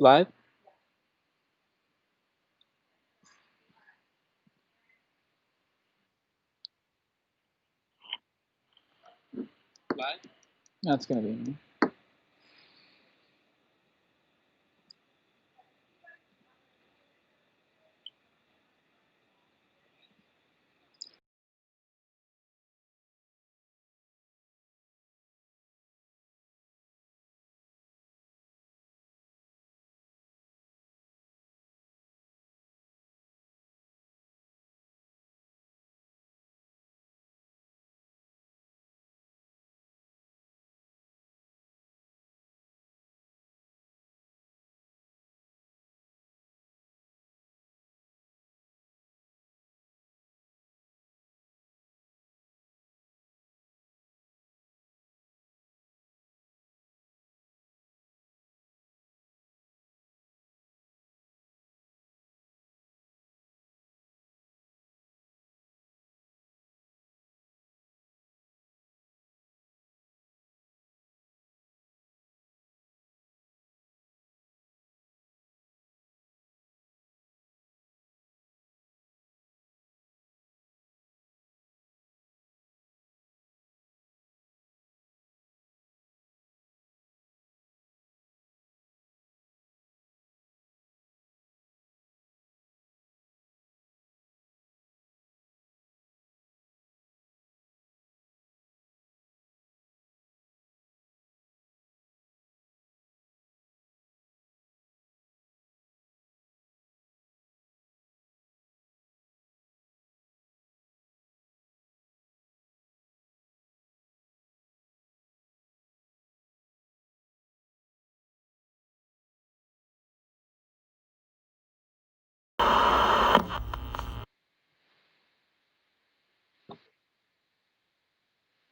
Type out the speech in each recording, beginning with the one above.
Live? That's gonna be me.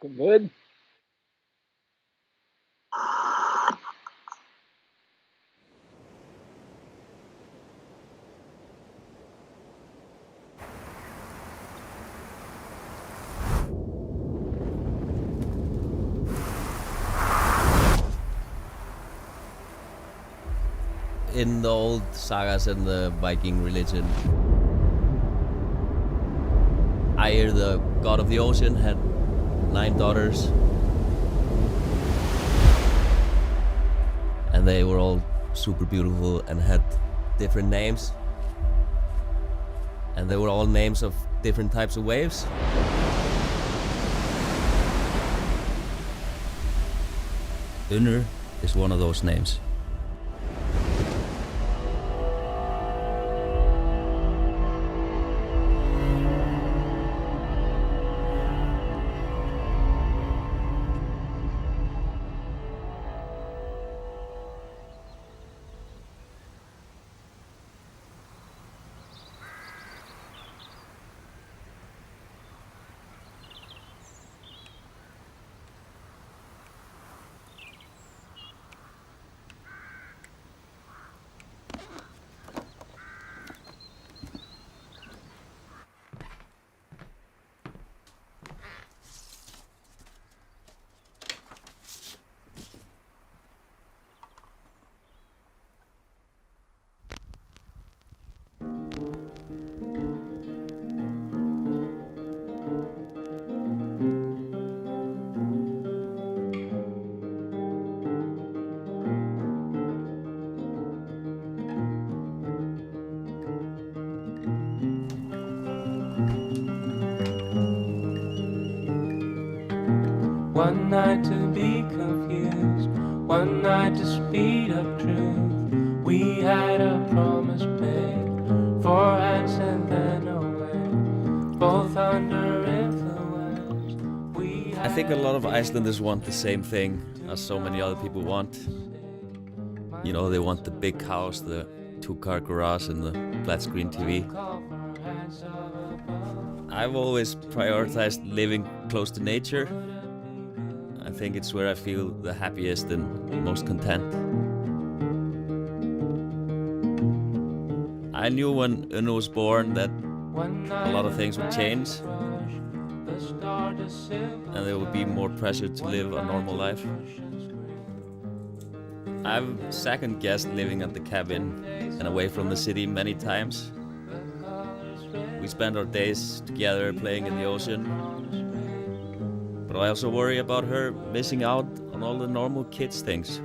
Looking good. In the old sagas and the Viking religion, Air, the god of the ocean, had 9 daughters. And they were all super beautiful and had different names. And they were all names of different types of waves. Unnur is one of those names. One night to be confused, one night to speed up truth. We had a promise made, 4 hands and then away, both under influence. I think a lot of Icelanders want the same thing as so many other people want. You know, they want the big house, the 2-car garage and the flat screen TV. I've always prioritized living close to nature. I think it's where I feel the happiest and most content. I knew when Unnur was born that a lot of things would change and there would be more pressure to live a normal life. I've second guessed living at the cabin and away from the city many times. We spend our days together playing in the ocean. But I also worry about her missing out on all the normal kids things.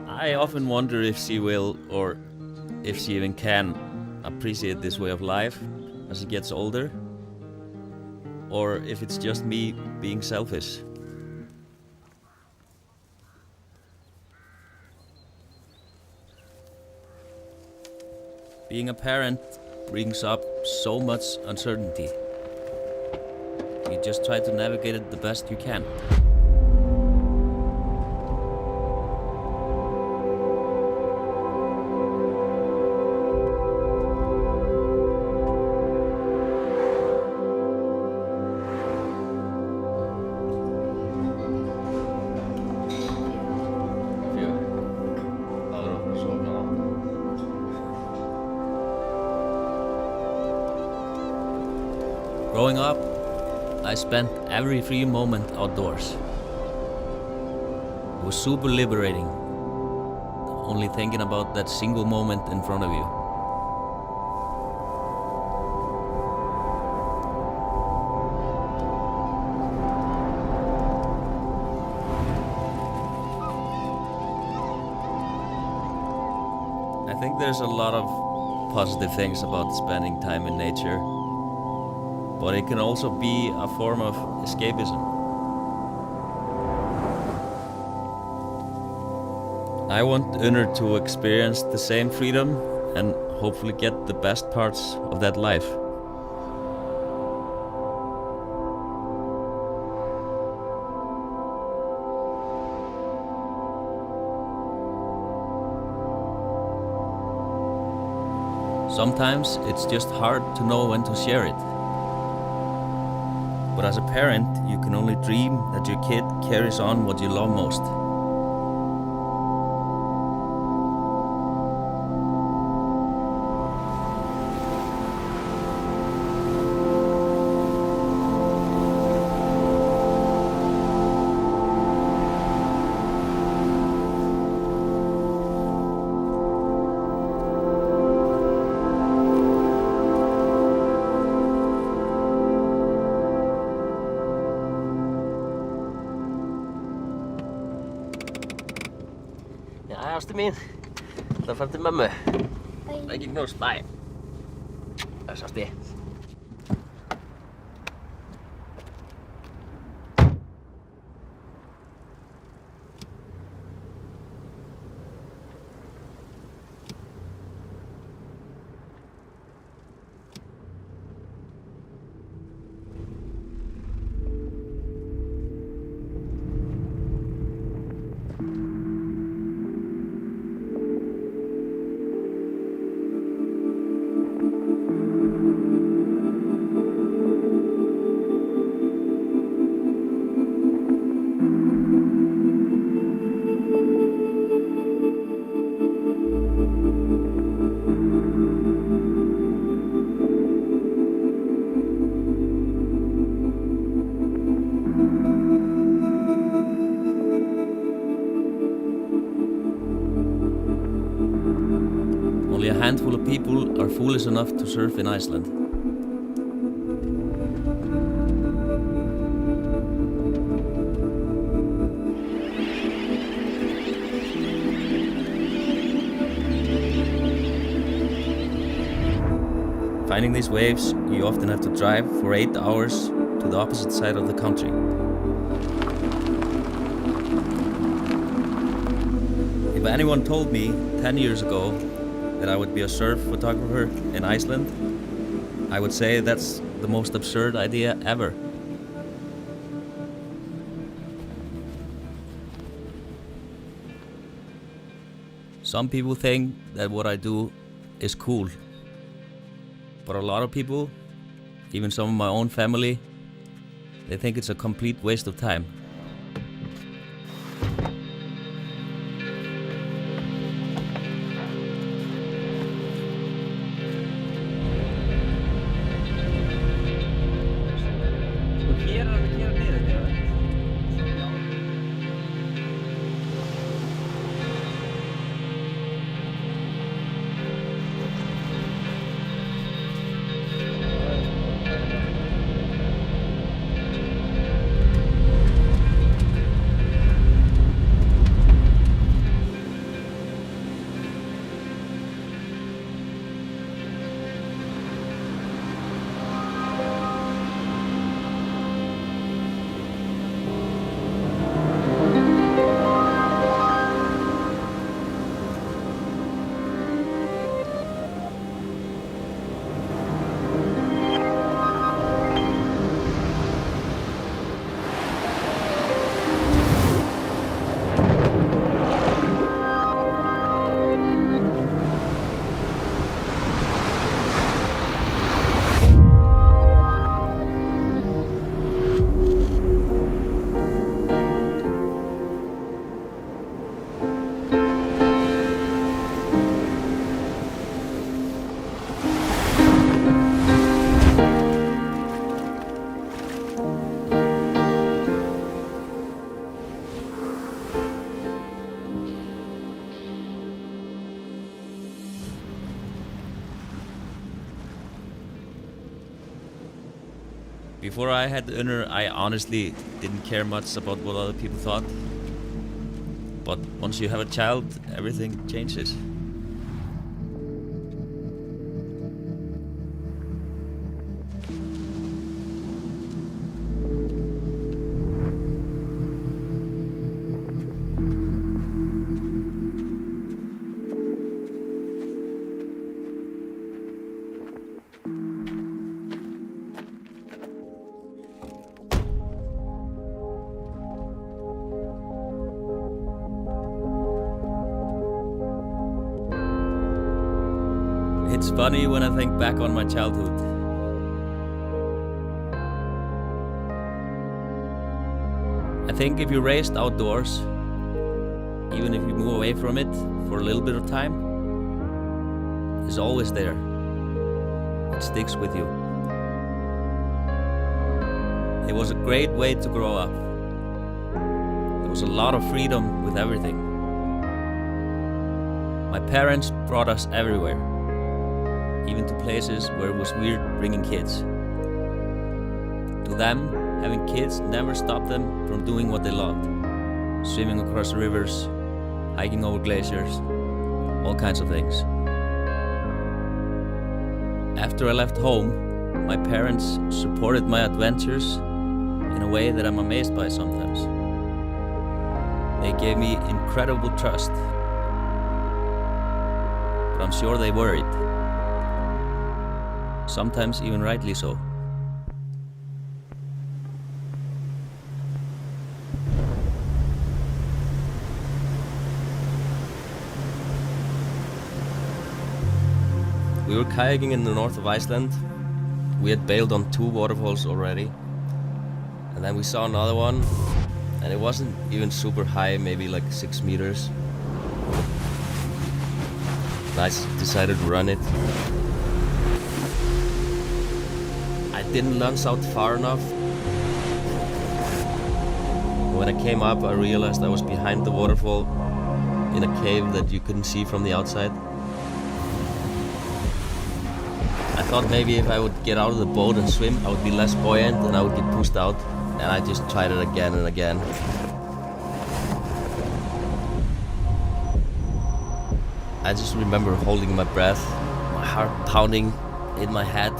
I often wonder if she will, or if she even can, appreciate this way of life as she gets older, or if it's just me being selfish. Being a parent brings up so much uncertainty. You just try to navigate it the best you can. Growing up, I spent every free moment outdoors. It was super liberating, only thinking about that single moment in front of you. I think there's a lot of positive things about spending time in nature, but it can also be a form of escapism. I want Unner to experience the same freedom and hopefully get the best parts of that life. Sometimes it's just hard to know when to share it. But as a parent, you can only dream that your kid carries on what you love most. Jaa, Asti mín. Það fram til mömmu. Ekki knús, bye. Þess Asti. Only a handful of people are foolish enough to surf in Iceland. Finding these waves, you often have to drive for 8 hours to the opposite side of the country. If anyone told me 10 years ago that I would be a surf photographer in Iceland, I would say that's the most absurd idea ever. Some people think that what I do is cool, but a lot of people, even some of my own family, they think it's a complete waste of time. Before I had Unner, I honestly didn't care much about what other people thought. But once you have a child, everything changes. It's funny when I think back on my childhood. I think if you're raised outdoors, even if you move away from it for a little bit of time, it's always there. It sticks with you. It was a great way to grow up. There was a lot of freedom with everything. My parents brought us everywhere, even to places where it was weird bringing kids. To them, having kids never stopped them from doing what they loved. Swimming across rivers, hiking over glaciers, all kinds of things. After I left home, my parents supported my adventures in a way that I'm amazed by sometimes. They gave me incredible trust, but I'm sure they worried. Sometimes even rightly so. We were kayaking in the north of Iceland. We had bailed on 2 waterfalls already. And then we saw another one, and it wasn't even super high, maybe like 6 meters. And I decided to run it. I didn't launch out far enough. When I came up, I realized I was behind the waterfall in a cave that you couldn't see from the outside. I thought maybe if I would get out of the boat and swim, I would be less buoyant and I would get pushed out. And I just tried it again and again. I just remember holding my breath, my heart pounding in my head.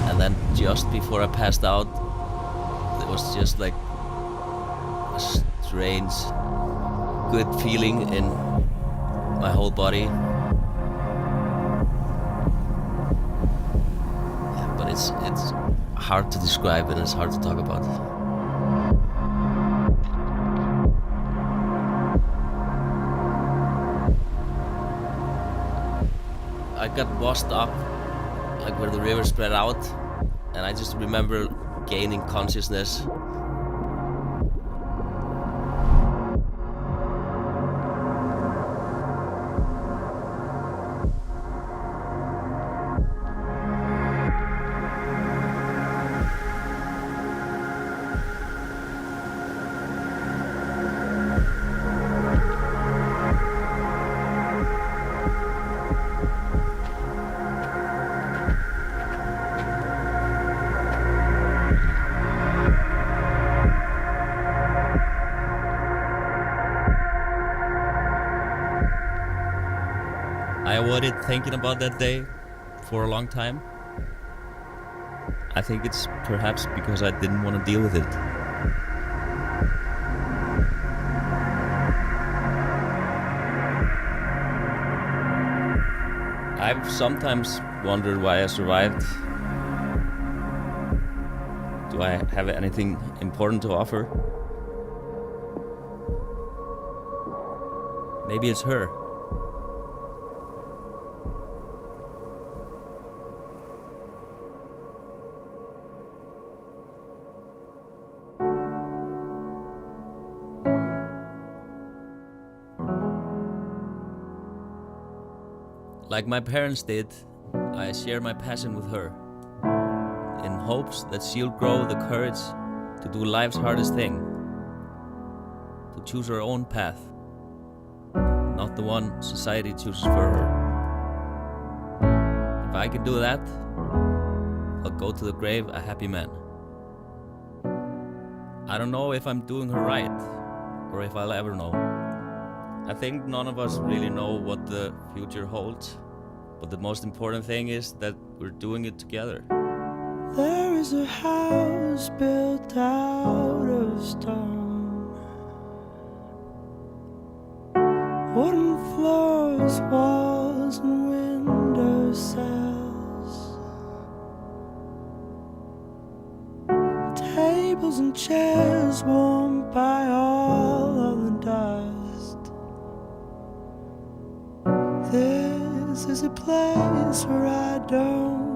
And then just before I passed out, it was just like a strange, good feeling in my whole body. Yeah, but it's hard to describe and it's hard to talk about. I got washed up, like where the river spread out, and I just remember gaining consciousness. I avoided thinking about that day for a long time. I think it's perhaps because I didn't want to deal with it. I've sometimes wondered why I survived. Do I have anything important to offer? Maybe it's her. Like my parents did, I share my passion with her, in hopes that she'll grow the courage to do life's hardest thing, to choose her own path, not the one society chooses for her. If I can do that, I'll go to the grave a happy man. I don't know if I'm doing her right, or if I'll ever know. I think none of us really know what the future holds, but the most important thing is that we're doing it together. There is a house built out of stone, wooden floors, walls, and window sills, tables and chairs warmed by all of the dust. This is a place where I don't